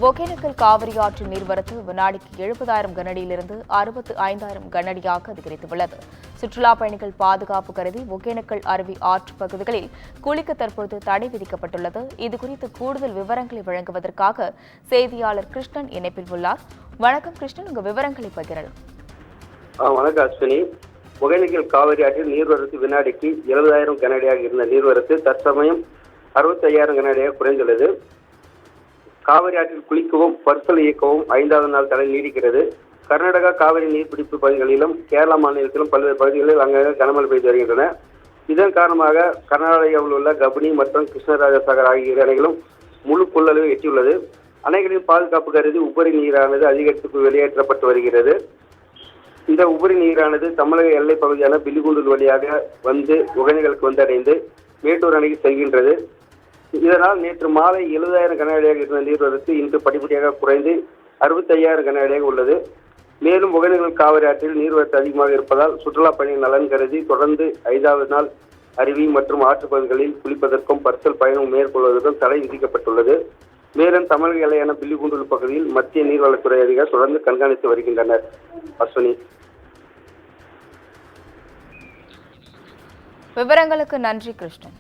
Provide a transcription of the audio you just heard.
ஒகேனக்கல் காவிரி ஆற்று நீர்வரத்து வினாடிக்கு 70,000 கனஅடியிலிருந்து 65,000 கனஅடியாக அதிகரித்துள்ளது. சுற்றுலா பயணிகள் பாதுகாப்பு கருதி ஒகேனக்கல் அருவி ஆற்று பகுதிகளில் குளிக்க தற்போது தடை விதிக்கப்பட்டுள்ளது. இதுகுறித்து கூடுதல் விவரங்களை வழங்குவதற்காக செய்தியாளர் கிருஷ்ணன் இணைப்பில் உள்ளார். வணக்கம் கிருஷ்ணன், உங்க விவரங்களை பகிரலாம். வணக்கம் அஸ்வினி. ஒகேனக்கல் காவிரி ஆற்றில் நீர்வரத்து வினாடிக்கு 70,000 கனஅடியாக இருந்த நீர்வரத்து தற்சமயம் 65,000 கனஅடியாக குறைந்துள்ளது. காவிரி ஆற்றில் குளிக்கவும் பரிசல் இயக்கவும் 5வது நாள் தடை நீடிக்கிறது. கர்நாடகா காவிரி நீர்பிடிப்பு பகுதிகளிலும் கேரளா மாநிலத்திலும் பல்வேறு பகுதிகளில் அங்கங்கே கனமழை பெய்து வருகின்றன. இதன் காரணமாக கர்நாடகாவில் உள்ள கபினி மற்றும் கிருஷ்ணராஜசாகர் ஆகிய இரு அணைகளும் முழு கொள்ளளவை எட்டியுள்ளது. அணைகளின் பாதுகாப்பு கருதி உபரி நீரானது அதிகரித்து வெளியேற்றப்பட்டு வருகிறது. இந்த உபரி நீரானது தமிழக எல்லை பகுதியான பில்லிகுண்டூர் வழியாக வந்து ஒகேனக்கலுக்கு வந்தடைந்து மேட்டூர் அணைக்கு செல்கின்றது. இதனால் நேற்று மாலை 70,000 கனஅடியாக இருந்த நீர்வரத்து இன்று படிப்படியாக குறைந்து 65,000 கனஅடியாக உள்ளது. மேலும் ஒகேனக்கல் காவிரி ஆற்றில் நீர்வரத்து அதிகமாக இருப்பதால் சுற்றுலா பயணிகள் நலன் கருதி தொடர்ந்து 5வது நாள் அருவி மற்றும் ஆற்றுப்பகுதிகளில் குளிப்பதற்கும் பரிசல் பயணம் மேற்கொள்வதற்கும் தடை விதிக்கப்பட்டுள்ளது. மேலும் தமிழக எல்லையான பில்லிகுண்டூர் பகுதியில் மத்திய நீர்வளத்துறை அதிகாரிகள் தொடர்ந்து கண்காணித்து வருகின்றனர். அஸ்வினி, விவரங்களுக்கு நன்றி கிருஷ்ணன்.